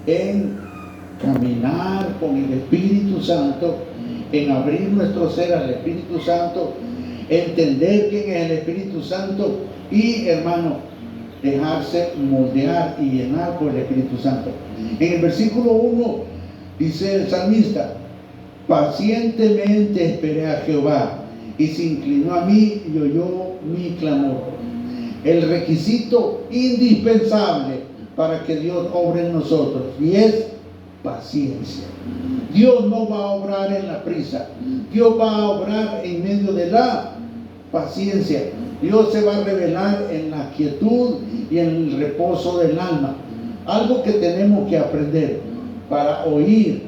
en caminar con el Espíritu Santo, en abrir nuestro ser al Espíritu Santo, entender quién es el Espíritu Santo y, hermano, dejarse moldear y llenar por el Espíritu Santo. En el versículo 1 dice el salmista: pacientemente esperé a Jehová y se inclinó a mí y oyó mi clamor. El requisito indispensable para que Dios obre en nosotros, y es paciencia. Dios no va a obrar en la prisa, Dios va a obrar en medio de la paciencia. Dios se va a revelar en la quietud y en el reposo del alma. Algo que tenemos que aprender para oír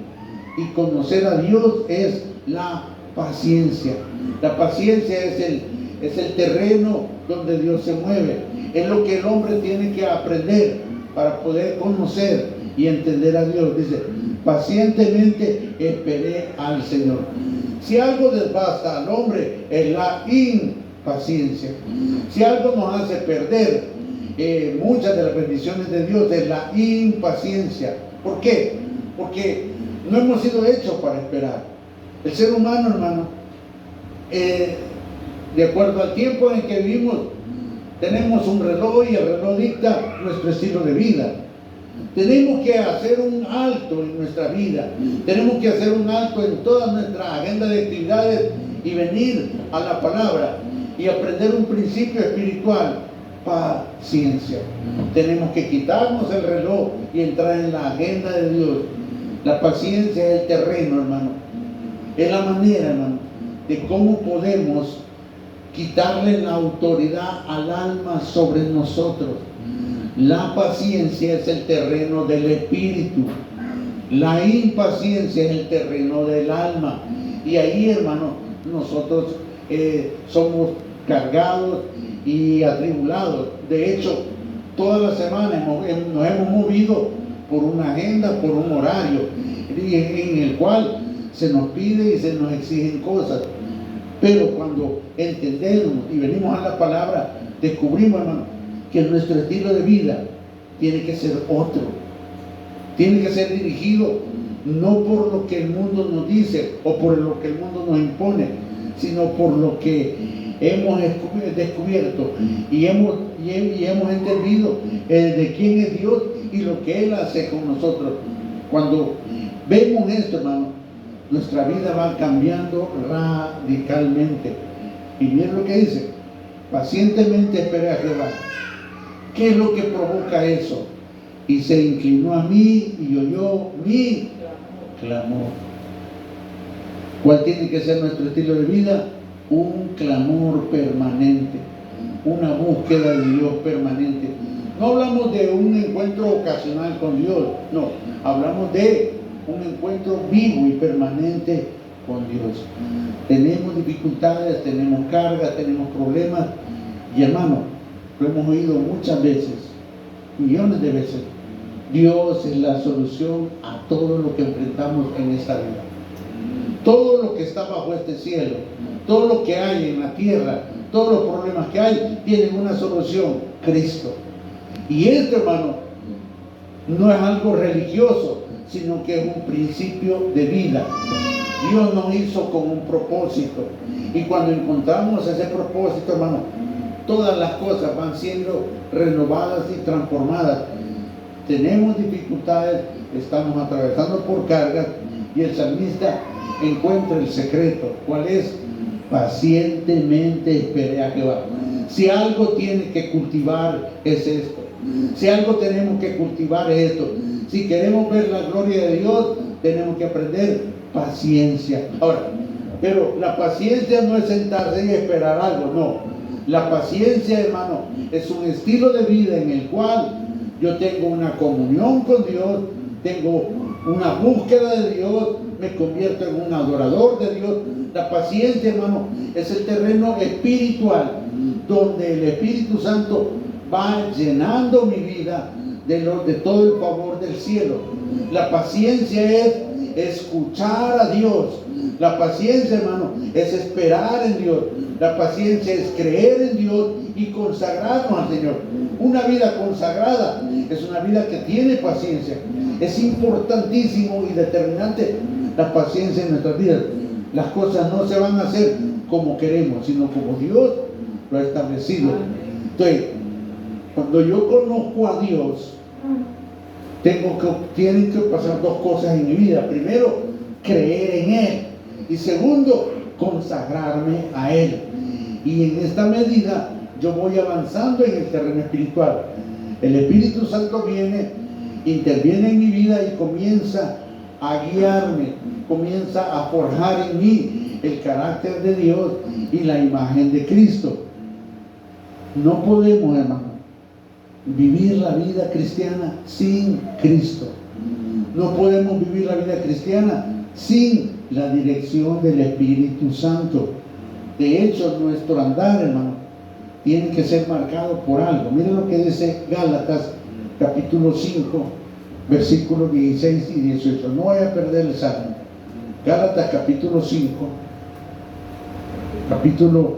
y conocer a Dios es la paciencia. La paciencia es el terreno donde Dios se mueve. Es lo que el hombre tiene que aprender para poder conocer y entender a Dios. Dice: pacientemente esperé al Señor. Si algo desbasta al hombre es la impaciencia. Si algo nos hace perder muchas de las bendiciones de Dios es la impaciencia. ¿Por qué? Porque no hemos sido hechos para esperar. El ser humano, hermano, de acuerdo al tiempo en que vivimos, tenemos un reloj y el reloj dicta nuestro estilo de vida. Tenemos que hacer un alto en nuestra vida, tenemos que hacer un alto en toda nuestra agenda de actividades y venir a la palabra y aprender un principio espiritual: paciencia. Tenemos que quitarnos el reloj y entrar en la agenda de Dios. La paciencia es el terreno, hermano, es la manera, hermano, de cómo podemos quitarle la autoridad al alma sobre nosotros. La paciencia es el terreno del espíritu, la impaciencia es el terreno del alma. Y ahí, hermano, nosotros somos cargados y atribulados. De hecho, toda la semana nos hemos movido por una agenda, por un horario en el cual se nos pide y se nos exigen cosas. Pero cuando entendemos y venimos a la palabra, descubrimos, hermano, que nuestro estilo de vida tiene que ser otro. Tiene que ser dirigido no por lo que el mundo nos dice o por lo que el mundo nos impone, sino por lo que hemos descubierto y hemos entendido de quién es Dios y lo que Él hace con nosotros. Cuando vemos esto, hermano, nuestra vida va cambiando radicalmente. Y miren lo que dice: pacientemente esperé a Jehová. ¿Qué es lo que provoca eso? Y se inclinó a mí y oyó mi clamor. ¿Cuál tiene que ser nuestro estilo de vida? Un clamor permanente, una búsqueda de Dios permanente. No hablamos de un encuentro ocasional con Dios, no, hablamos de un encuentro vivo y permanente con Dios. Tenemos dificultades, tenemos cargas, tenemos problemas, y hermano, lo hemos oído muchas veces, millones de veces: Dios es la solución a todo lo que enfrentamos en esta vida. Todo lo que está bajo este cielo, todo lo que hay en la tierra, todos los problemas que hay, tienen una solución: Cristo. Y esto, hermano, no es algo religioso, sino que es un principio de vida. Dios nos hizo con un propósito, y cuando encontramos ese propósito, hermano, todas las cosas van siendo renovadas y transformadas. Tenemos dificultades, estamos atravesando por cargas, y el salmista encuentra el secreto. ¿Cuál es? Pacientemente esperé a Jehová. Si algo tiene que cultivar es esto. Si algo tenemos que cultivar es esto. Si queremos ver la gloria de Dios, tenemos que aprender paciencia. Ahora, pero la paciencia no es sentarse y esperar algo, no. La paciencia, hermano, es un estilo de vida en el cual yo tengo una comunión con Dios, tengo una búsqueda de Dios, me convierto en un adorador de Dios. La paciencia, hermano, es el terreno espiritual donde el Espíritu Santo va llenando mi vida de todo el favor del cielo. La paciencia es escuchar a Dios La paciencia, hermano, es esperar en Dios. La paciencia es creer en Dios y consagrarnos al Señor. Una vida consagrada es una vida que tiene paciencia. Es importantísimo y determinante la paciencia en nuestras vidas. Las cosas no se van a hacer como queremos, sino como Dios lo ha establecido. Entonces, cuando yo conozco a Dios, tienen que pasar dos cosas en mi vida. Primero, creer en Él. Y segundo, consagrarme a Él. Y en esta medida yo voy avanzando en el terreno espiritual. El Espíritu Santo viene, interviene en mi vida y comienza a guiarme, comienza a forjar en mí el carácter de Dios y la imagen de Cristo. No podemos, hermano, vivir la vida cristiana sin Cristo. No podemos vivir la vida cristiana sin la dirección del Espíritu Santo. De hecho, nuestro andar, hermano, tiene que ser marcado por algo. Miren lo que dice Gálatas capítulo 5, versículos 16 y 18. No voy a perder el salmo. Gálatas capítulo 5, capítulo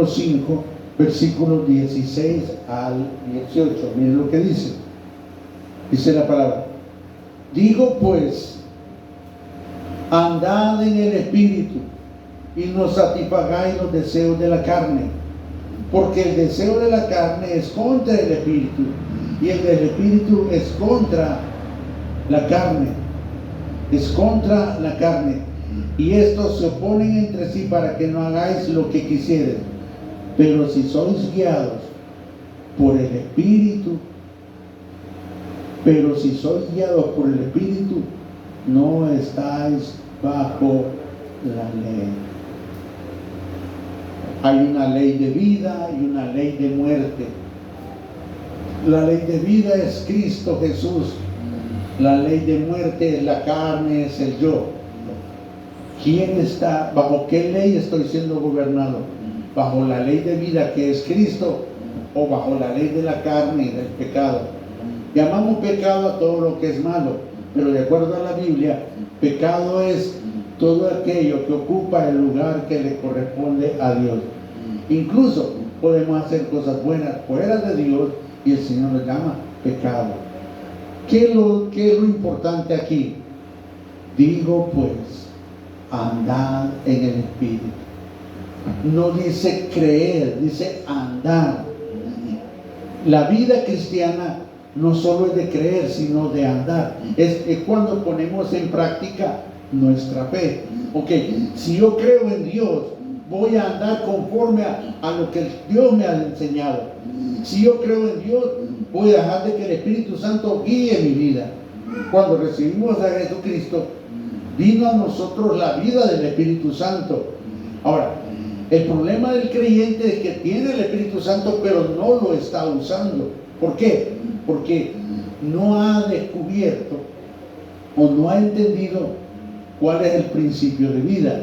5, versículos 16 al 18. Miren lo que dice. Dice la palabra: digo pues, andad en el Espíritu y no satisfagáis los deseos de la carne, porque el deseo de la carne es contra el Espíritu y el del Espíritu es contra la carne. Es contra la carne, y estos se oponen entre sí para que no hagáis lo que quisieres. Pero si sois guiados por el Espíritu, no estáis bajo la ley. Hay una ley de vida y una ley de muerte. La ley de vida es Cristo Jesús. La ley de muerte es la carne, es el yo. ¿Quién está? ¿Bajo qué ley estoy siendo gobernado? ¿Bajo la ley de vida que es Cristo o bajo la ley de la carne y del pecado? Llamamos pecado a todo lo que es malo, pero de acuerdo a la Biblia, pecado es todo aquello que ocupa el lugar que le corresponde a Dios. Incluso podemos hacer cosas buenas fuera de Dios y el Señor lo llama pecado. ¿Qué es lo importante aquí? Digo pues, andad en el Espíritu. No dice creer, dice andar. La vida cristiana no solo es de creer, sino de andar. Es cuando ponemos en práctica nuestra fe. Ok, si yo creo en Dios, voy a andar conforme a lo que Dios me ha enseñado. Si yo creo en Dios, voy a dejar de que el Espíritu Santo guíe mi vida. Cuando recibimos a Jesucristo, vino a nosotros la vida del Espíritu Santo. Ahora, el problema del creyente es que tiene el Espíritu Santo, pero no lo está usando. ¿Por qué? Porque no ha descubierto o no ha entendido cuál es el principio de vida.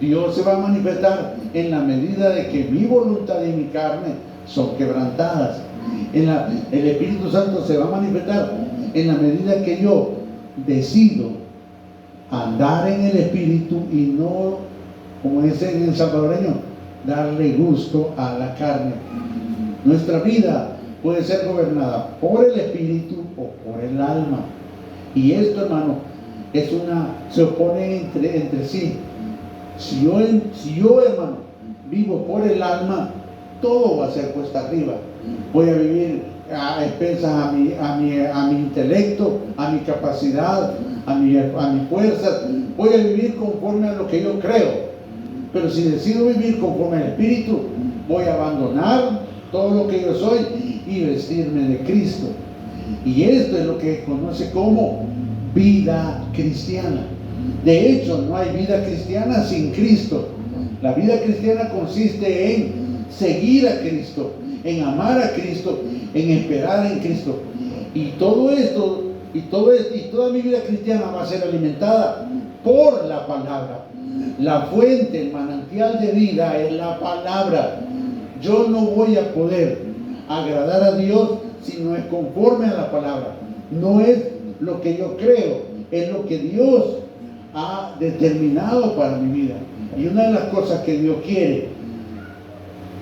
Dios se va a manifestar en la medida de que mi voluntad y mi carne son quebrantadas. El Espíritu Santo se va a manifestar en la medida que yo decido andar en el Espíritu y no, como dice en el salvadoreño, darle gusto a la carne. Nuestra vida puede ser gobernada por el Espíritu o por el alma. Y esto, hermano, se opone entre sí. Si yo, hermano, vivo por el alma, todo va a ser cuesta arriba. Voy a vivir a expensas a mi intelecto, a mi capacidad, a mi fuerza. Voy a vivir conforme a lo que yo creo. Pero si decido vivir conforme al Espíritu, voy a abandonar todo lo que yo soy y vestirme de Cristo. Y esto es lo que se conoce como vida cristiana. De hecho, no hay vida cristiana sin Cristo. La vida cristiana consiste en seguir a Cristo, en amar a Cristo, en esperar en Cristo. Y todo esto, y toda mi vida cristiana va a ser alimentada por la palabra. La fuente, el manantial de vida es la palabra. Yo no voy a poder agradar a Dios si no es conforme a la palabra. No es lo que yo creo, es lo que Dios ha determinado para mi vida. Y una de las cosas que Dios quiere,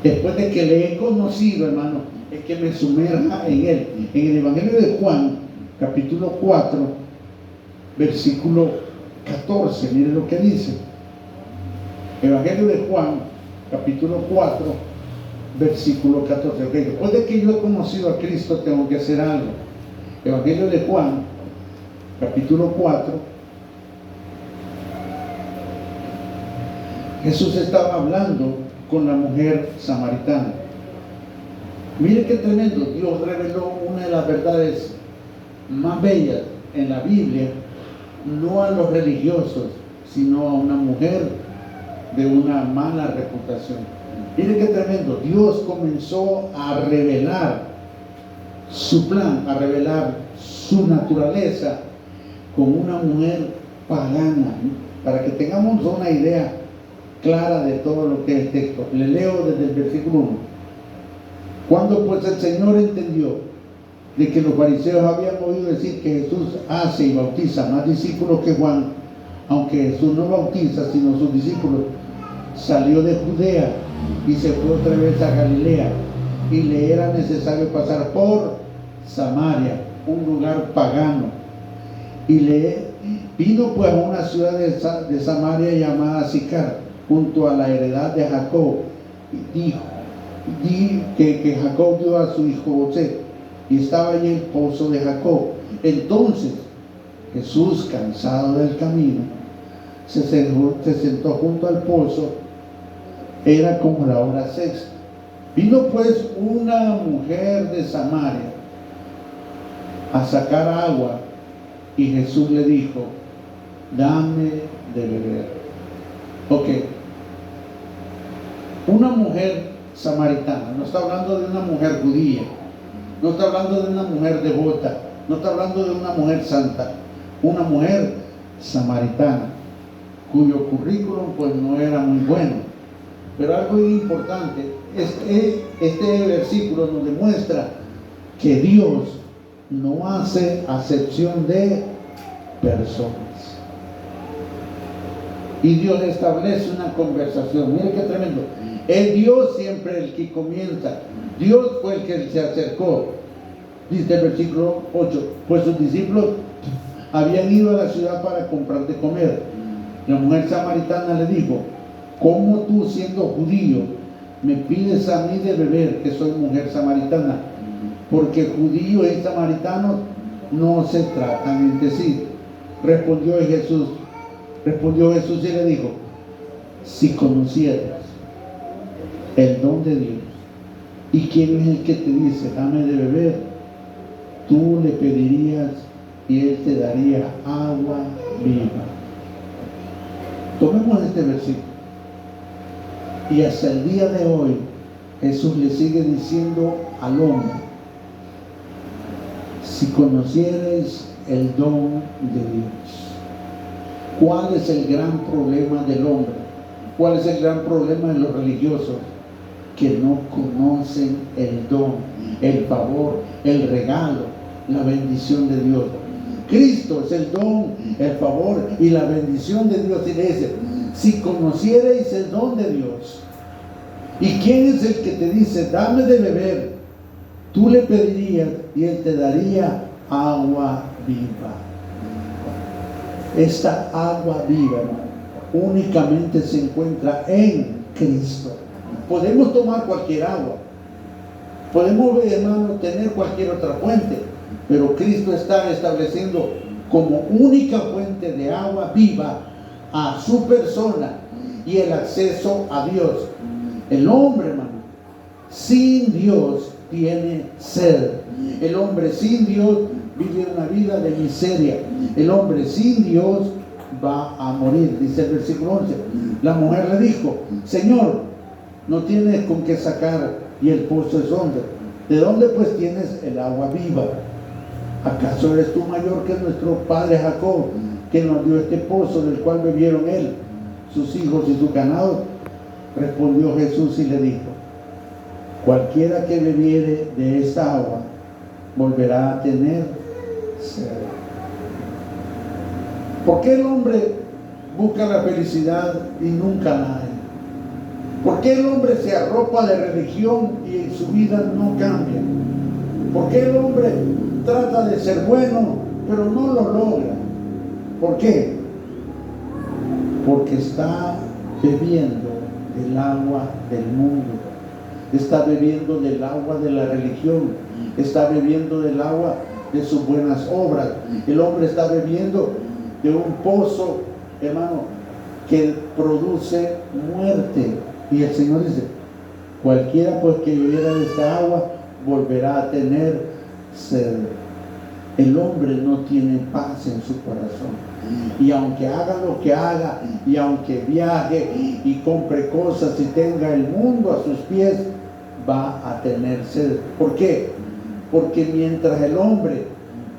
después de que le he conocido, hermano, es que me sumerja en Él. En el Evangelio de Juan, capítulo 4, versículo 14, mire lo que dice. Evangelio de Juan, capítulo 4, versículo 14. Okay. Después de que yo he conocido a Cristo, tengo que hacer algo. Evangelio de Juan, capítulo 4. Jesús estaba hablando con la mujer samaritana. Mire qué tremendo. Dios reveló una de las verdades más bellas en la Biblia, no a los religiosos, sino a una mujer de una mala reputación. Mire qué tremendo. Dios comenzó a revelar su plan, a revelar su naturaleza con una mujer pagana, para que tengamos una idea clara de todo lo que es el texto. Le leo desde el versículo 1. Cuando pues el Señor entendió de que los fariseos habían oído decir que Jesús hace y bautiza más discípulos que Juan, aunque Jesús no bautiza sino sus discípulos, salió de Judea y se fue otra vez a Galilea, y le era necesario pasar por Samaria, un lugar pagano. Y le vino pues a una ciudad de Samaria llamada Sicar, junto a la heredad de Jacob, y dijo que Jacob dio a su hijo José, y estaba allí el pozo de Jacob. Entonces Jesús, cansado del camino, se sentó junto al pozo. Era como la hora sexta. Vino pues una mujer de Samaria a sacar agua, y Jesús le dijo: dame de beber. Ok, una mujer samaritana, no está hablando de una mujer judía, no está hablando de una mujer devota, no está hablando de una mujer santa, una mujer samaritana, cuyo currículum pues no era muy bueno. Pero algo importante es que este versículo nos demuestra que Dios no hace acepción de personas. Y Dios establece una conversación. Mire qué tremendo. Es Dios siempre el que comienza. Dios fue el que se acercó. Dice el versículo 8: pues sus discípulos habían ido a la ciudad para comprar de comer. La mujer samaritana le dijo: ¿cómo tú, siendo judío, me pides a mí de beber, que soy mujer samaritana? Porque judíos y samaritanos no se tratan entre sí. Respondió Jesús y le dijo: si conocieras el don de Dios y quién es el que te dice dame de beber, tú le pedirías y él te daría agua viva. Tomemos este versículo. Y hasta el día de hoy Jesús le sigue diciendo al hombre: si conocierais el don de Dios. ¿Cuál es el gran problema del hombre? ¿Cuál es el gran problema de los religiosos? Que no conocen el don, el favor, el regalo, la bendición de Dios. Cristo es el don, el favor y la bendición de Dios. Y le dice: si conocierais el don de Dios, ¿y quién es el que te dice dame de beber? Tú le pedirías y él te daría agua viva. Esta agua viva, hermano, únicamente se encuentra en Cristo. Podemos tomar cualquier agua, podemos, hermano, tener cualquier otra fuente, pero Cristo está estableciendo como única fuente de agua viva a su persona y el acceso a Dios. El hombre, hermano, sin Dios tiene sed. El hombre sin Dios vive una vida de miseria. El hombre sin Dios va a morir. Dice el versículo 11. La mujer le dijo: Señor, no tienes con qué sacar y el pozo es hondo. ¿De dónde pues tienes el agua viva? ¿Acaso eres tú mayor que nuestro padre Jacob, que nos dio este pozo del cual bebieron él, sus hijos y su ganado? Respondió Jesús y le dijo: cualquiera que bebiere de esta agua volverá a tener sed. ¿Por qué el hombre busca la felicidad y nunca la hay? ¿Por qué el hombre se arropa de religión y en su vida no cambia? ¿Por qué el hombre trata de ser bueno, pero no lo logra? ¿Por qué? Porque está bebiendo del agua del mundo, está bebiendo del agua de la religión, está bebiendo del agua de sus buenas obras. El hombre está bebiendo de un pozo, hermano, que produce muerte. Y el Señor dice: cualquiera pues que bebiera de esta agua volverá a tener sed. El hombre no tiene paz en su corazón, y aunque haga lo que haga, y aunque viaje y compre cosas y tenga el mundo a sus pies, va a tener sed. ¿Por qué? Porque mientras el hombre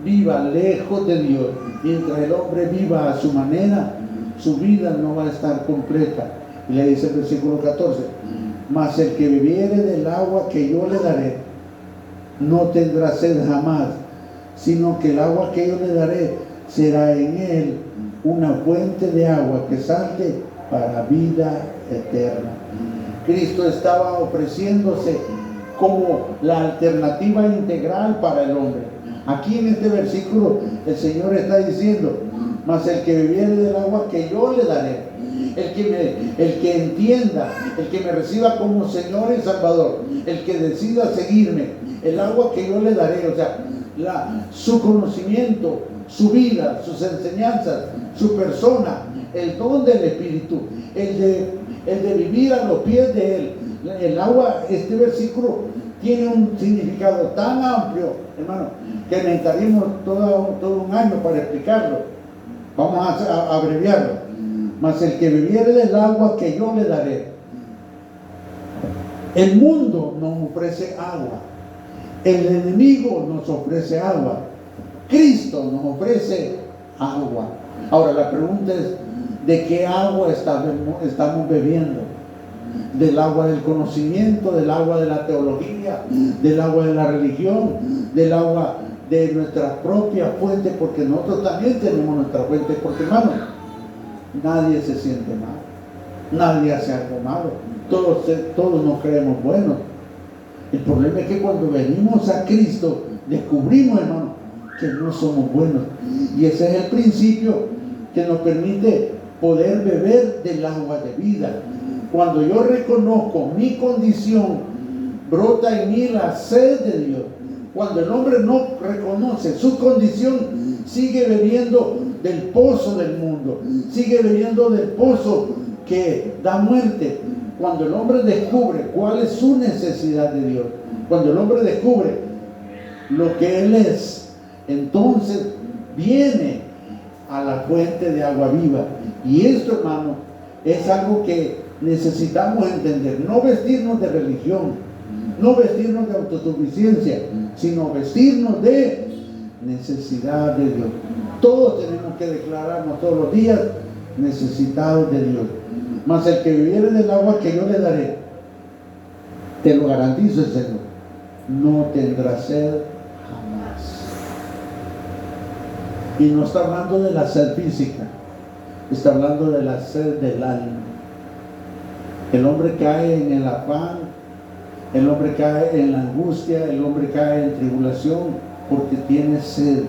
viva lejos de Dios, mientras el hombre viva a su manera, su vida no va a estar completa. Y le dice el versículo 14: mas el que bebiere del agua que yo le daré no tendrá sed jamás, sino que el agua que yo le daré será en él una fuente de agua que salte para vida eterna. Cristo estaba ofreciéndose como la alternativa integral para el hombre. Aquí en este versículo el Señor está diciendo: mas el que bebiere del agua que yo le daré, el que entienda, el que me reciba como Señor y Salvador, el que decida seguirme, el agua que yo le daré, o sea, su conocimiento, su vida, sus enseñanzas, su persona, el don del Espíritu, el de vivir a los pies de Él. El agua, este versículo tiene un significado tan amplio, hermano, que necesitaríamos todo un año para explicarlo. Vamos a abreviarlo. Mas el que bebiere del agua que yo le daré. El mundo nos ofrece agua, el enemigo nos ofrece agua, Cristo nos ofrece agua. Ahora la pregunta es: ¿de qué agua estamos bebiendo? ¿Del agua del conocimiento, del agua de la teología, del agua de la religión, del agua de nuestra propia fuente? Porque nosotros también tenemos nuestra fuente. Porque, hermano, nadie se siente mal, nadie hace algo malo, todos nos creemos buenos. El problema es que cuando venimos a Cristo descubrimos, hermano, que no somos buenos, y ese es el principio que nos permite poder beber del agua de vida. Cuando yo reconozco mi condición, brota en mí la sed de Dios. Cuando el hombre no reconoce su condición, sigue bebiendo del pozo del mundo, sigue bebiendo del pozo que da muerte. Cuando el hombre descubre cuál es su necesidad de Dios, cuando el hombre descubre lo que él es, entonces viene a la fuente de agua viva. Y esto, hermano, es algo que necesitamos entender. No vestirnos de religión, no vestirnos de autosuficiencia, sino vestirnos de necesidad de Dios. Todos tenemos que declararnos todos los días necesitados de Dios. Mas el que bebiere del agua que yo le daré, te lo garantizo, Señor, no tendrá sed jamás. Y no está hablando de la sed física, está hablando de la sed del alma. El hombre cae en el afán, el hombre cae en la angustia, el hombre cae en tribulación porque tiene sed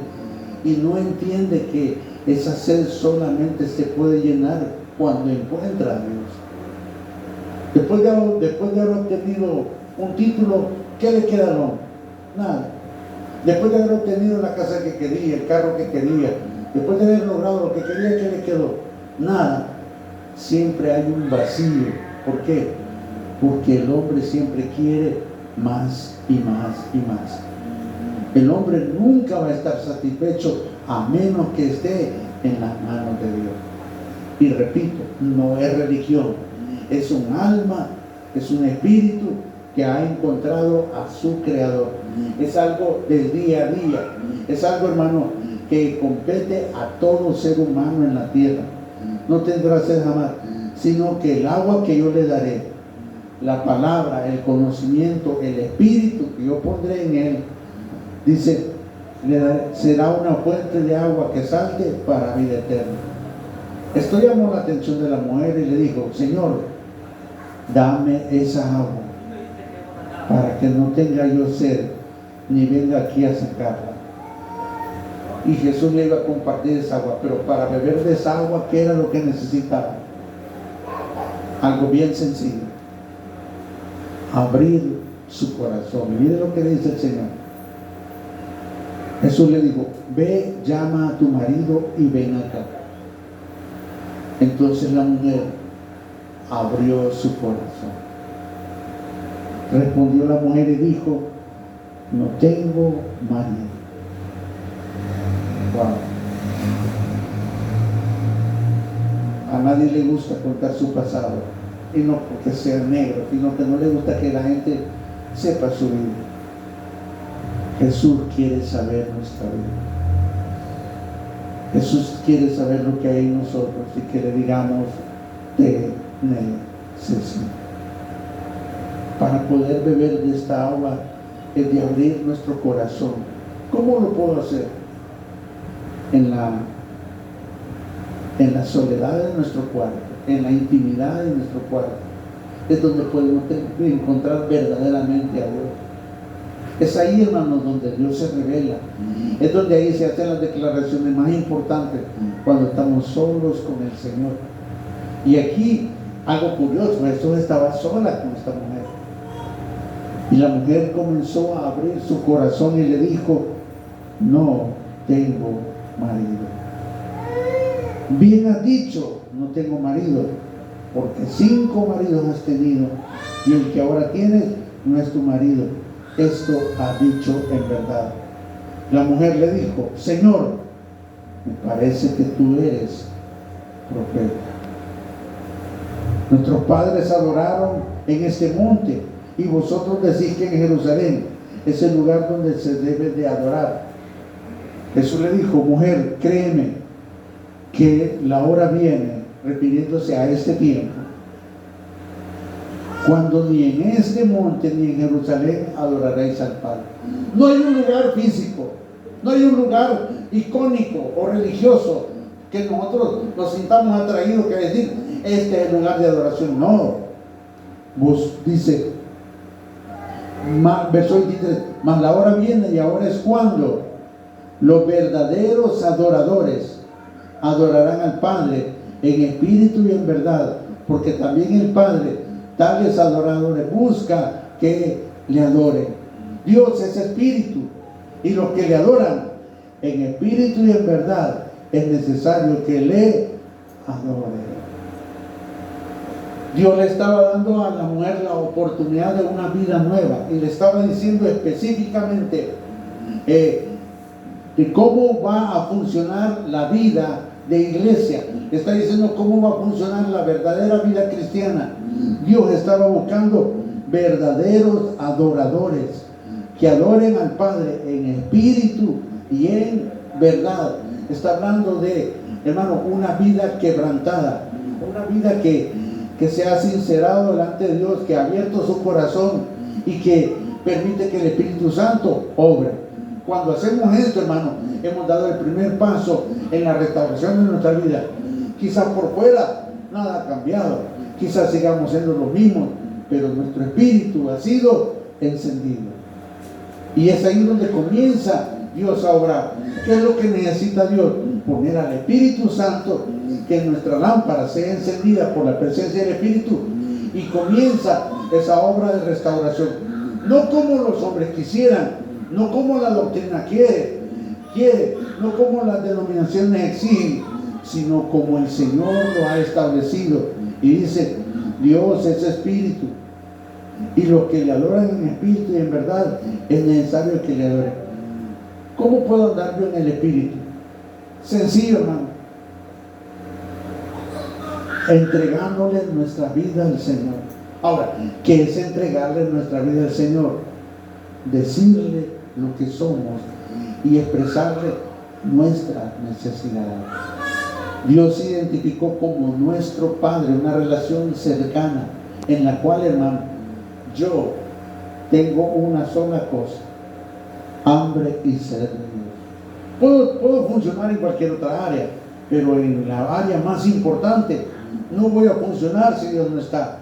y no entiende que esa sed solamente se puede llenar cuando encuentra a Dios. Después de haber obtenido un título, ¿qué le queda al hombre? Nada. Después de haber obtenido la casa que quería, el carro que quería, después de haber logrado lo que quería, ¿qué le quedó? Nada. Siempre hay un vacío. ¿Por qué? Porque el hombre siempre quiere más y más y más. El hombre nunca va a estar satisfecho a menos que esté en las manos de Dios. Y repito, no es religión, es un alma, es un espíritu que ha encontrado a su creador. Es algo del día a día, es algo, hermano, que compete a todo ser humano en la tierra. No tendrá sed jamás, sino que el agua que yo le daré, la palabra, el conocimiento, el espíritu que yo pondré en él, dice, será una fuente de agua que salte para vida eterna. Esto llamó la atención de la mujer y le dijo: Señor, dame esa agua para que no tenga yo sed ni venga aquí a sacarla. Y Jesús le iba a compartir esa agua, pero para beber de esa agua, ¿qué era lo que necesitaba? Algo bien sencillo: abrir su corazón. Mire lo que le dice el Señor. Jesús le dijo: ve, llama a tu marido y ven acá. Entonces la mujer abrió su corazón. Respondió la mujer y dijo: no tengo marido. Wow. A nadie le gusta contar su pasado, y no porque sea negro, sino que no le gusta que la gente sepa su vida. Jesús quiere saber nuestra vida. Jesús quiere saber lo que hay en nosotros y que le digamos: te necesito. Para poder beber de esta agua es de abrir nuestro corazón. ¿Cómo lo puedo hacer? En la soledad de nuestro cuarto, en la intimidad de nuestro cuarto, es donde podemos encontrar verdaderamente a Dios. Es ahí, hermanos, donde Dios se revela. Es donde ahí se hacen las declaraciones más importantes, cuando estamos solos con el Señor. Y aquí, algo curioso: Jesús estaba sola con esta mujer. Y la mujer comenzó a abrir su corazón y le dijo: no tengo marido. Bien has dicho, no tengo marido, porque 5 maridos has tenido, y el que ahora tienes no es tu marido. Esto ha dicho en verdad. La mujer le dijo: Señor, me parece que tú eres profeta. Nuestros padres adoraron en este monte, y vosotros decís que en Jerusalén es el lugar donde se debe de adorar. Jesús le dijo: mujer, créeme que la hora viene, refiriéndose a este tiempo, cuando ni en este monte ni en Jerusalén adoraréis al Padre. No hay un lugar físico, no hay un lugar icónico o religioso que nosotros nos sintamos atraídos, que decir, este es el lugar de adoración. No. Vos dice, verso 23, mas la hora viene y ahora es cuando los verdaderos adoradores adorarán al Padre en espíritu y en verdad, porque también el Padre tales adoradores busca que le adoren. Dios es espíritu, y los que le adoran en espíritu y en verdad es necesario que le adoren. Dios le estaba dando a la mujer la oportunidad de una vida nueva, y le estaba diciendo específicamente de cómo va a funcionar la vida de iglesia. Le está diciendo cómo va a funcionar la verdadera vida cristiana. Dios estaba buscando verdaderos adoradores que adoren al Padre en espíritu y en verdad. Está hablando de, hermano, una vida quebrantada, una vida que se ha sincerado delante de Dios, que ha abierto su corazón y que permite que el Espíritu Santo obre. Cuando hacemos esto, hermano, hemos dado el primer paso en la restauración de nuestra vida. Quizás por fuera nada ha cambiado, quizás sigamos siendo los mismos, pero nuestro espíritu ha sido encendido. Y es ahí donde comienza Dios a obrar. ¿Qué es lo que necesita Dios? Poner al Espíritu Santo, que nuestra lámpara sea encendida por la presencia del Espíritu, y comienza esa obra de restauración. No como los hombres quisieran, no como la doctrina quiere, no como las denominaciones exigen, sino como el Señor lo ha establecido. Y dice, Dios es espíritu, y los que le adoran en espíritu y en verdad es necesario que le adoren. ¿Cómo puedo andar yo en el espíritu? Sencillo, hermano, entregándole nuestra vida al Señor. Ahora, ¿qué es entregarle nuestra vida al Señor? Decirle lo que somos y expresarle nuestra necesidad. Dios se identificó como nuestro Padre, una relación cercana en la cual, hermano, yo tengo una sola cosa: hambre y sed de Dios. Puedo funcionar en cualquier otra área, pero en la área más importante no voy a funcionar si Dios no está.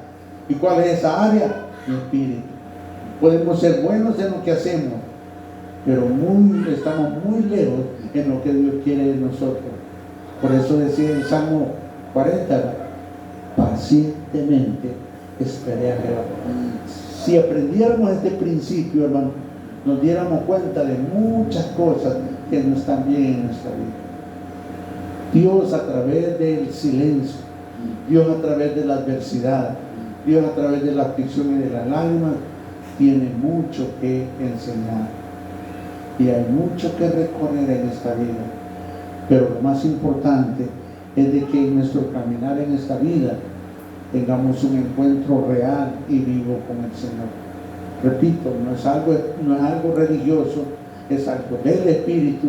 ¿Y cuál es esa área? El espíritu. Podemos ser buenos en lo que hacemos, pero estamos muy lejos en lo que Dios quiere de nosotros. Por eso decía el Salmo 40, pacientemente esperé a Jehová. Si aprendiéramos este principio, hermano, nos diéramos cuenta de muchas cosas que no están bien en nuestra vida. Dios a través del silencio, Dios a través de la adversidad, Dios a través de la aflicción y de las lágrimas, tiene mucho que enseñar. Y hay mucho que recorrer en esta vida. Pero lo más importante es de que en nuestro caminar en esta vida tengamos un encuentro real y vivo con el Señor. Repito, no es algo religioso, es algo del Espíritu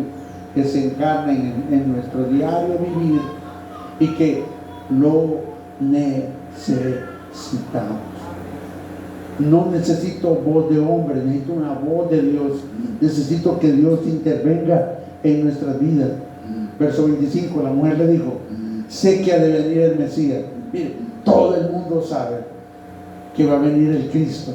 que se encarna en nuestro diario vivir y que lo necesitamos. No necesito voz de hombre, necesito una voz de Dios. Necesito que Dios intervenga en nuestras vidas. Verso 25, la mujer le dijo, sé que ha de venir el Mesías. Mire, todo el mundo sabe que va a venir el Cristo,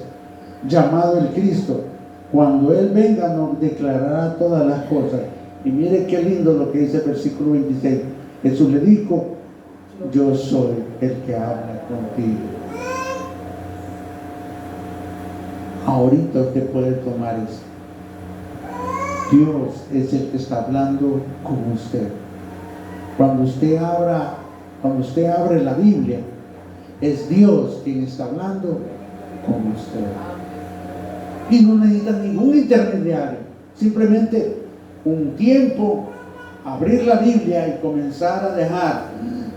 llamado el Cristo. Cuando Él venga nos declarará todas las cosas. Y mire qué lindo lo que dice el versículo 26. Jesús le dijo, yo soy el que habla contigo. Ahorita usted puede tomar esto. Dios es el que está hablando con usted. Cuando usted abre la Biblia, es Dios quien está hablando con usted. Y no necesita ningún intermediario. Simplemente un tiempo, abrir la Biblia y comenzar a dejar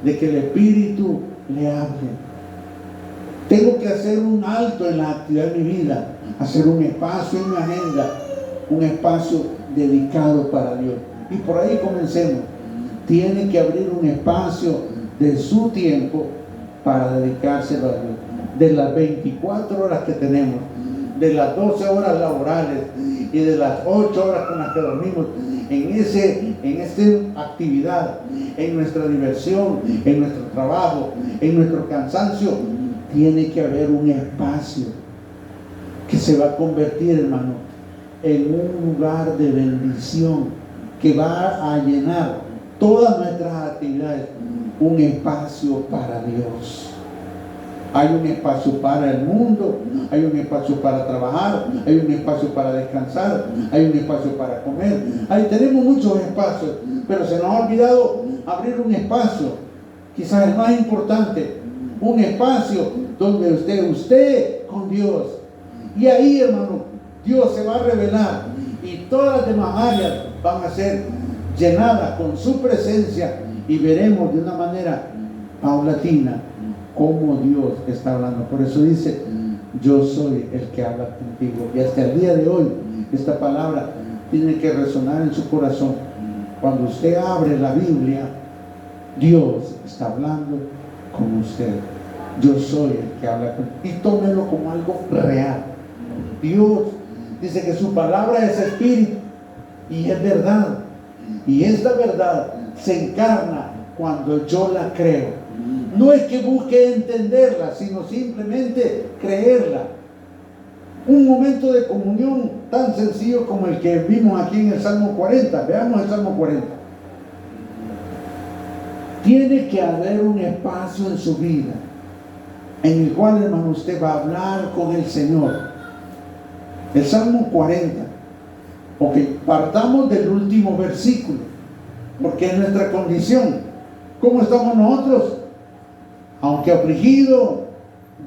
de que el Espíritu le hable. Tengo que hacer un alto en la actividad de mi vida, hacer un espacio en mi agenda, un espacio dedicado para Dios. Y por ahí comencemos. Tiene que abrir un espacio de su tiempo para dedicárselo a Dios. De las 24 horas que tenemos, de las 12 horas laborales y de las 8 horas con las que dormimos, en esta actividad, en nuestra diversión, en nuestro trabajo, en nuestro cansancio, tiene que haber un espacio que se va a convertir, hermano, en un lugar de bendición que va a llenar todas nuestras actividades. Un espacio para Dios. Hay un espacio para el mundo, hay un espacio para trabajar, hay un espacio para descansar, hay un espacio para comer. Ahí tenemos muchos espacios, pero se nos ha olvidado abrir un espacio, quizás el más importante, un espacio donde usted con Dios. Y ahí, hermano, Dios se va a revelar y todas las demás áreas van a ser llenadas con su presencia y veremos de una manera paulatina cómo Dios está hablando. Por eso dice, yo soy el que habla contigo. Y hasta el día de hoy, esta palabra tiene que resonar en su corazón. Cuando usted abre la Biblia, Dios está hablando con usted. Yo soy el que habla contigo. Y tómelo como algo real. Dios dice que su palabra es espíritu y es verdad. Y esta verdad se encarna cuando yo la creo. No es que busque entenderla, sino simplemente creerla. Un momento de comunión tan sencillo como el que vimos aquí en el Salmo 40. Veamos el Salmo 40. Tiene que haber un espacio en su vida en el cual, hermano, usted va a hablar con el Señor. El Salmo 40. Ok, partamos del último versículo, porque es nuestra condición. ¿Cómo estamos nosotros? Aunque afligido,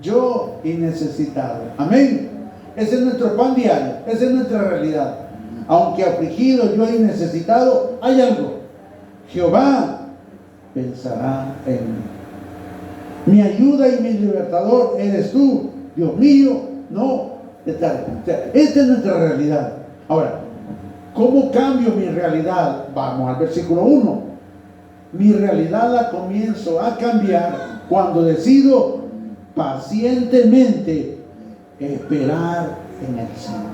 yo y necesitado. Amén. Ese es nuestro pan diario, esa es nuestra realidad. Aunque afligido, yo y necesitado, hay algo. Jehová pensará en mí. Mi ayuda y mi libertador eres tú, Dios mío, no te tardes. O sea, esta es nuestra realidad. Ahora, ¿cómo cambio mi realidad? Vamos al versículo 1. Mi realidad la comienzo a cambiar cuando decido pacientemente esperar en el Señor.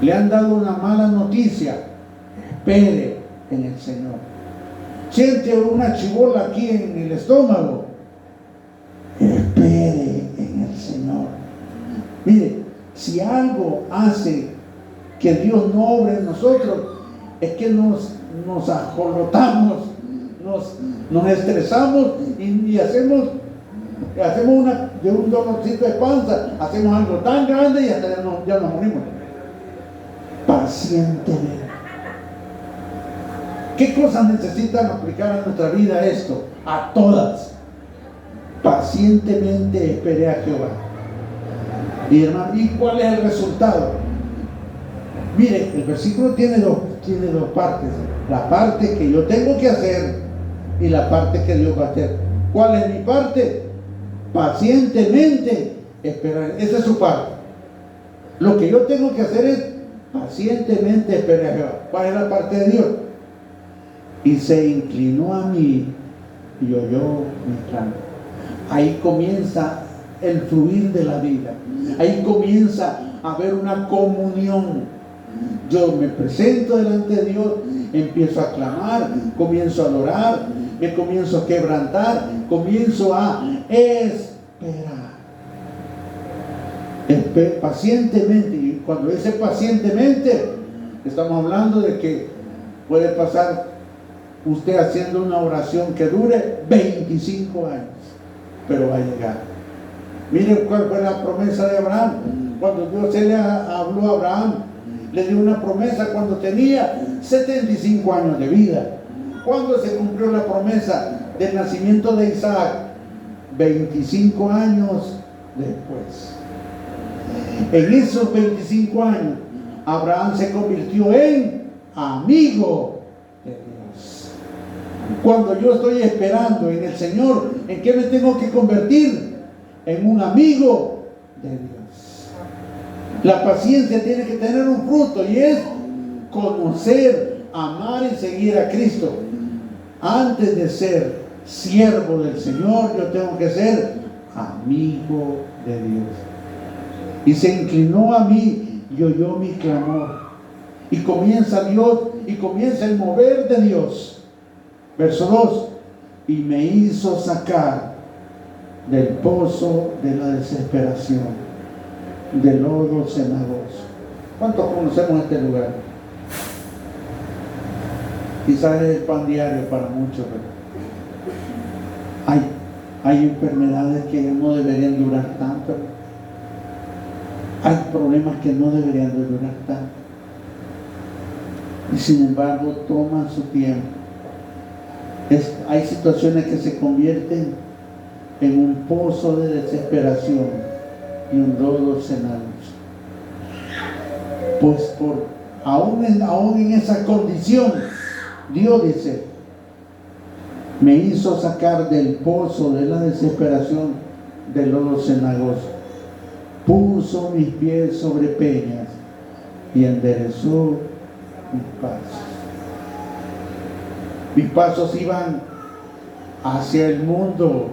Le han dado una mala noticia. Espere en el Señor. siente una chibola aquí en el estómago, espere en el Señor. Mire, si algo hace que Dios no obre en nosotros, es que nos ajolotamos, nos estresamos y hacemos de un dolorcito de panza, hacemos algo tan grande y hasta ya nos morimos. Pacientemente. ¿Qué cosas necesitan aplicar a nuestra vida esto? A todas. Pacientemente esperé a Jehová. Y hermano, ¿y cuál es el resultado? Mire, el versículo tiene dos partes. La parte que yo tengo que hacer y la parte que Dios va a hacer. ¿Cuál es mi parte? Pacientemente esperar. Esa es su parte. Lo que yo tengo que hacer es pacientemente esperar a Jehová. ¿Cuál es la parte de Dios? Y se inclinó a mí y oyó mi clamor. Ahí comienza el fluir de la vida. Ahí comienza a haber una comunión. Yo me presento delante de Dios, empiezo a clamar, comienzo a adorar, me comienzo a quebrantar, comienzo a esperar. Pacientemente. Y cuando dice pacientemente, estamos hablando de que puede pasar usted haciendo una oración que dure 25 años, pero va a llegar. Miren cuál fue la promesa de Abraham. Cuando Dios se le habló a Abraham, le dio una promesa cuando tenía 75 años de vida. ¿Cuándo se cumplió la promesa del nacimiento de Isaac? 25 años después. En esos 25 años, Abraham se convirtió en amigo de Dios. Cuando yo estoy esperando en el Señor, ¿en qué me tengo que convertir? En un amigo de Dios. La paciencia tiene que tener un fruto y es conocer, amar y seguir a Cristo. Antes de ser siervo del Señor, yo tengo que ser amigo de Dios. Y se inclinó a mí y oyó mi clamor. Y comienza Dios y comienza el mover de Dios. Verso 2. Y me hizo sacar del pozo de la desesperación, de lodo cenagoso. ¿Cuántos conocemos este lugar? Quizás es el pan diario para muchos, pero hay enfermedades que no deberían durar tanto. Hay problemas que no deberían de durar tanto. Y sin embargo toman su tiempo. Hay situaciones que se convierten en un pozo de desesperación y un lodo cenagoso. Pues aún en esa condición, Dios dice, me hizo sacar del pozo de la desesperación, del lodo cenagoso. Puso mis pies sobre peñas y enderezó mis pasos. Mis pasos iban hacia el mundo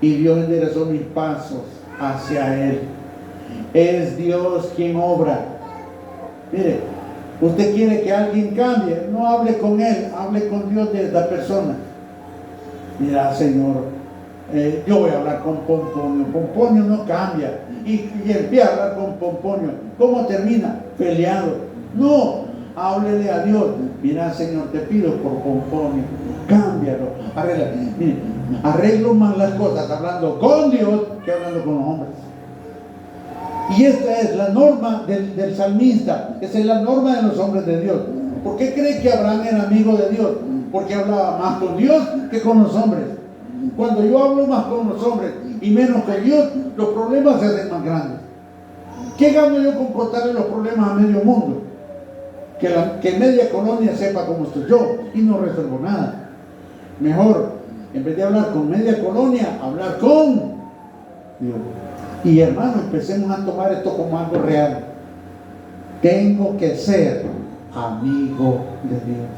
y Dios enderezó mis pasos hacia Él. Es Dios quien obra. Mire, usted quiere que alguien cambie, no hable con Él, hable con Dios de esta persona. Mira, Señor, yo voy a hablar con Pomponio. Pomponio no cambia. Y empieza a hablar con Pomponio. ¿Cómo termina? Peleado. No, háblele a Dios. Mira, Señor, te pido por Pomponio, cámbialo, arregla. Mire, arreglo más las cosas hablando con Dios que hablando con los hombres. Y esta es la norma del salmista. Esa es la norma de los hombres de Dios. ¿Por qué cree que Abraham era amigo de Dios? Porque hablaba más con Dios que con los hombres. Cuando yo hablo más con los hombres y menos con Dios, los problemas se hacen más grandes. ¿Qué gano yo con contarle los problemas a medio mundo? Que media colonia sepa cómo estoy yo y no resuelvo nada. Mejor, en vez de hablar con media colonia, hablar con Dios. Y hermanos, empecemos a tomar esto como algo real. Tengo que ser amigo de Dios,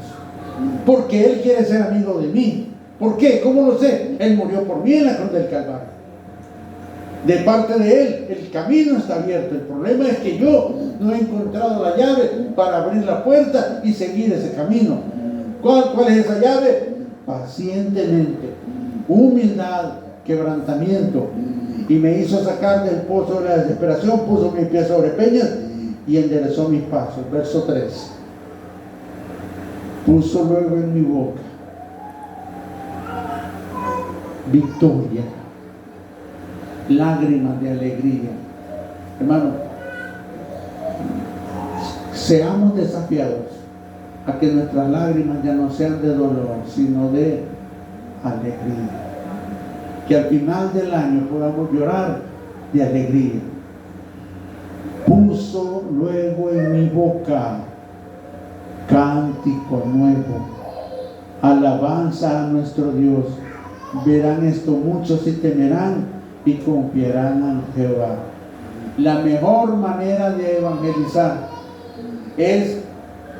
porque Él quiere ser amigo de mí. ¿Por qué? ¿Cómo lo sé? Él murió por mí en la cruz del Calvario. De parte de Él, el camino está abierto. El problema es que yo no he encontrado la llave para abrir la puerta y seguir ese camino. ¿Cuál es esa llave? pacientemente, humildad, quebrantamiento, y me hizo sacar del pozo de la desesperación, puso mis pies sobre peñas y enderezó mis pasos. Verso 3. Puso luego en mi boca victoria, lágrimas de alegría. Hermano, seamos desafiados a que nuestras lágrimas ya no sean de dolor, sino de alegría. Que al final del año podamos llorar de alegría. Puso luego en mi boca cántico nuevo, alabanza a nuestro Dios. Verán esto muchos y temerán y confiarán en Jehová. La mejor manera de evangelizar es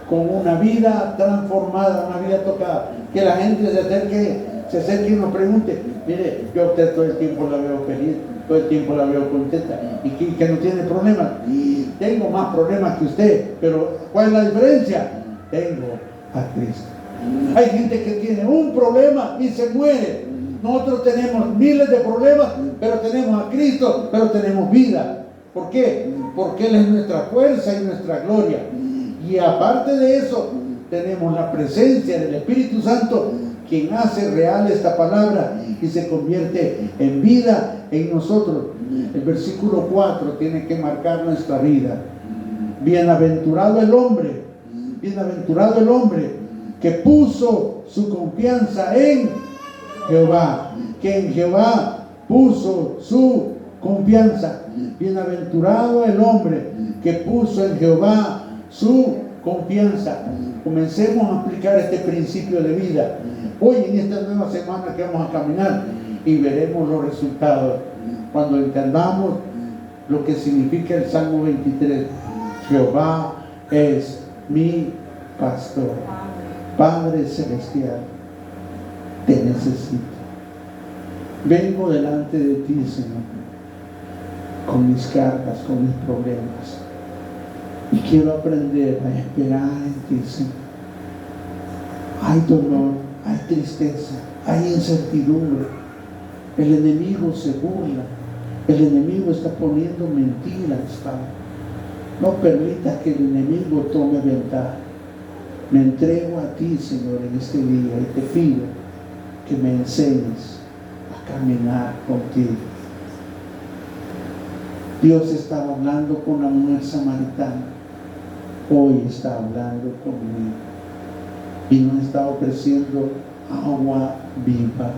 con una vida transformada, una vida tocada. Que la gente se acerque y nos pregunte: mire, yo a usted todo el tiempo la veo feliz, todo el tiempo la veo contenta, y que no tiene problemas. Y tengo más problemas que usted, pero ¿cuál es la diferencia? Tengo a Cristo. Hay gente que tiene un problema y se muere. Nosotros tenemos miles de problemas, pero tenemos a Cristo, pero tenemos vida. ¿Por qué? Porque Él es nuestra fuerza y nuestra gloria. Y aparte de eso, tenemos la presencia del Espíritu Santo, quien hace real esta palabra y se convierte en vida en nosotros. El versículo 4 tiene que marcar nuestra vida. Bienaventurado el hombre que puso su confianza en Jehová, que en Jehová puso su confianza. Bienaventurado el hombre que puso en Jehová su confianza. Comencemos a aplicar este principio de vida hoy en esta nueva semana que vamos a caminar, y veremos los resultados cuando entendamos lo que significa el Salmo 23. Jehová es mi pastor. Padre celestial, te necesito. Vengo delante de ti, Señor, con mis cargas, con mis problemas, y quiero aprender a esperar en ti, Señor. Hay dolor, hay tristeza, hay incertidumbre. El enemigo se burla, el enemigo está poniendo mentiras, Padre. No permitas que el enemigo tome ventaja. Me entrego a ti, Señor, en este día, y te pido que me enseñes a caminar contigo. Dios estaba hablando con la mujer samaritana, hoy está hablando conmigo, y nos está ofreciendo agua viva,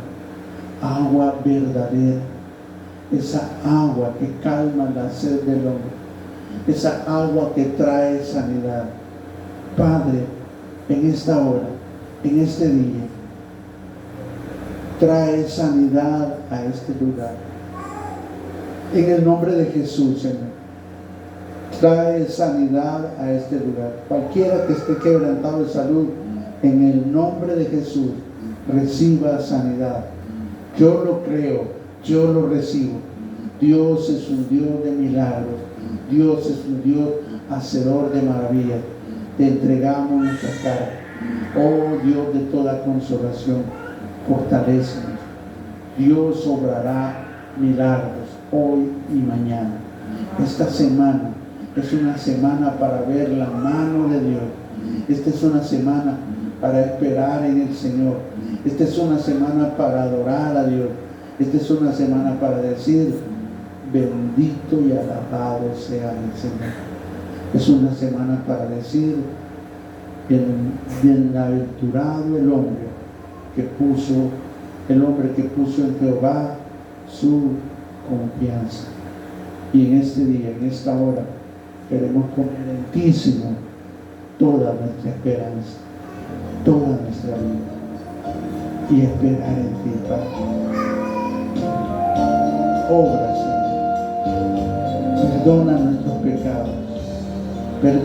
agua verdadera, esa agua que calma la sed del hombre, esa agua que trae sanidad. Padre, en esta hora, en este día, trae sanidad a este lugar. En el nombre de Jesús, Señor, trae sanidad a este lugar. Cualquiera que esté quebrantado de salud, en el nombre de Jesús, reciba sanidad. Yo lo creo, yo lo recibo. Dios es un Dios de milagros. Dios es un Dios hacedor de maravillas. Te entregamos nuestra cara. Oh Dios de toda consolación, fortalécenos. Dios obrará milagros hoy y mañana. Esta semana es una semana para ver la mano de Dios. Esta es una semana para esperar en el Señor. Esta es una semana para adorar a Dios. Esta es una semana para decir: bendito y alabado sea el Señor. Es una semana para decir: bienaventurado el hombre que puso en Jehová su confianza. Y en este día, en esta hora, queremos poner en ti, Señor, toda nuestra esperanza, toda nuestra vida, y esperar en ti, Padre. Obra, Señor. Perdona nuestros pecados. Perdona